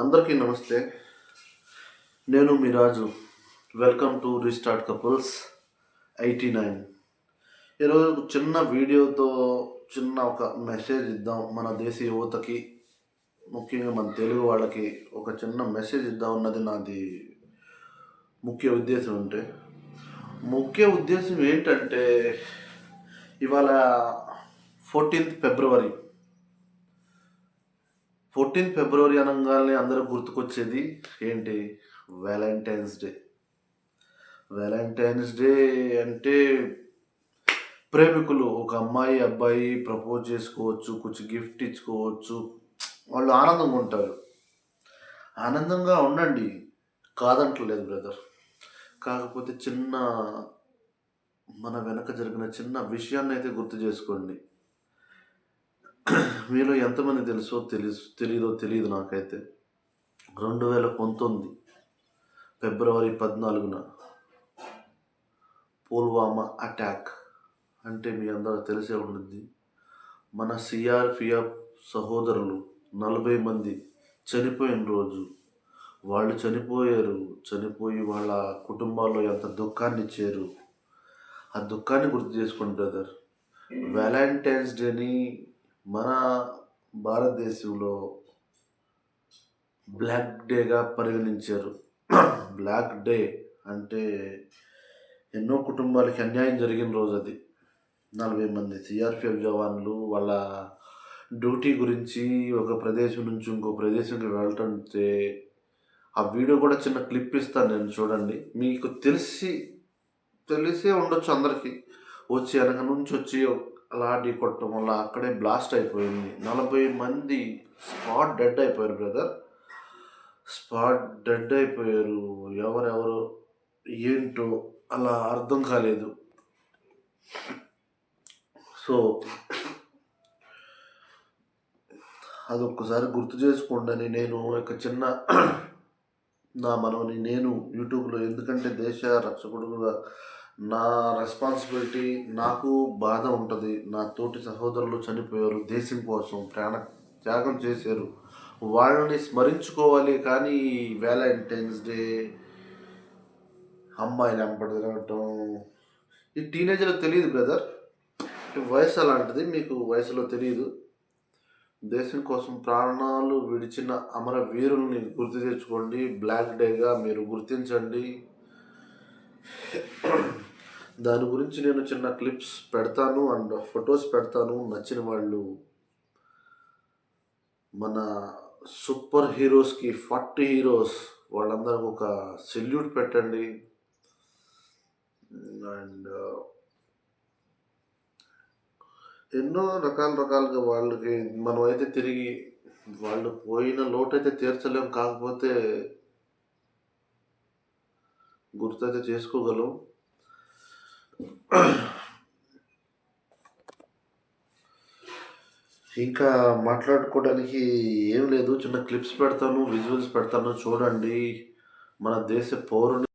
అందరికీ నమస్తే. నేను మీ Raju. Welcome to restart couples 89. ఈరోజు చిన్న వీడియోతో చిన్న ఒక మెసేజ్ ఇద్దాం మన దేశ యువతకి, ముఖ్యంగా మన తెలుగు వాళ్ళకి ఒక చిన్న మెసేజ్ ఇద్దాం అన్నది నాది ముఖ్య ఉద్దేశం ఏంటంటే ఇవాళ 14th ఫిబ్రవరి. 14th ఫిబ్రవరి అనగానే అందరూ గుర్తుకొచ్చేది ఏంటి? Valentine's day. వ్యాలంటైన్స్ డే అంటే ప్రేమికులు, ఒక అమ్మాయి అబ్బాయి ప్రపోజ్ చేసుకోవచ్చు, కొంచెం గిఫ్ట్ ఇచ్చుకోవచ్చు, వాళ్ళు ఆనందంగా ఉంటారు. ఆనందంగా ఉండండి, కాదంటలేదు బ్రదర్. కాకపోతే మన వెనక జరిగిన చిన్న విషయాన్ని అయితే గుర్తు చేసుకోండి. మీలో ఎంతమంది తెలీదో తెలియదు నాకైతే. 2019 ఫిబ్రవరి 14న పుల్వామా అటాక్ అంటే మీ అందరూ తెలిసే ఉంటుంది. మన సిఆర్పిఎఫ్ సహోదరులు 40 మంది చనిపోయిన రోజు. వాళ్ళు చనిపోయి వాళ్ళ కుటుంబాల్లో ఎంత దుఃఖాన్ని ఇచ్చారు. ఆ దుఃఖాన్ని గుర్తు చేసుకోండి బ్రదర్. వ్యాలంటైన్స్ డేని మన భారతదేశంలో బ్లాక్ డేగా పరిగణించారు. బ్లాక్ డే అంటే ఎన్నో కుటుంబాలకి అన్యాయం జరిగిన రోజు అది. 40 మంది సిఆర్పిఎఫ్ జవాన్లు వాళ్ళ డ్యూటీ గురించి ఒక ప్రదేశం నుంచి ఇంకో ప్రదేశంకి వెళ్ళటంటే ఆ వీడియో కూడా చిన్న క్లిప్ ఇస్తాను నేను, చూడండి. మీకు తెలిసే ఉండొచ్చు అందరికీ. వెనక నుంచి వచ్చి లాఠీ కొట్టడం వల్ల అక్కడే బ్లాస్ట్ అయిపోయింది. 40 మంది స్పాట్ డెడ్ అయిపోయారు బ్రదర్. స్పాట్ డెడ్ అయిపోయారు. ఎవరెవరు ఏంటో అలా అర్థం కాలేదు. సో అదొక్కసారి గుర్తు చేసుకోండి. నేను ఒక చిన్న నా మనవని నేను యూట్యూబ్లో, ఎందుకంటే దేశ రక్షకుడుగా నా రెస్పాన్సిబిలిటీ, నాకు బాధ ఉంటుంది. నా తోటి సహోదరులు చనిపోయారు, దేశం కోసం ప్రాణ త్యాగం చేశారు, వాళ్ళని స్మరించుకోవాలి. కానీ వ్యాలంటైన్స్ డే అమ్మాయిలు వెంపడి తిరగటం, ఈ టీనేజ్లో తెలియదు బ్రదర్. వయసు అలాంటిది, మీకు వయసులో తెలియదు. దేశం కోసం ప్రాణాలు విడిచిన అమరవీరుల్ని గుర్తు తెచ్చుకోండి. బ్లాక్ డేగా మీరు గుర్తించండి. దాని గురించి నేను చిన్న క్లిప్స్ పెడతాను అండ్ ఫొటోస్ పెడతాను. నచ్చిన వాళ్ళు మన సూపర్ హీరోస్కి, 40 హీరోస్ వాళ్ళందరికీ ఒక సెల్యూట్ పెట్టండి. అండ్ ఎన్నో రకాలుగా వాళ్ళకి మనమైతే తిరిగి వాళ్ళు పోయిన లోటైతే తీర్చలేం, కాకపోతే గుర్తయితే చేసుకోగలం. ఇంకా మాట్లాడుకోవడానికి ఏం లేదు. చిన్న క్లిప్స్ పెడతాను, విజువల్స్ పెడతాను, చూడండి. మన దేశ పౌరుని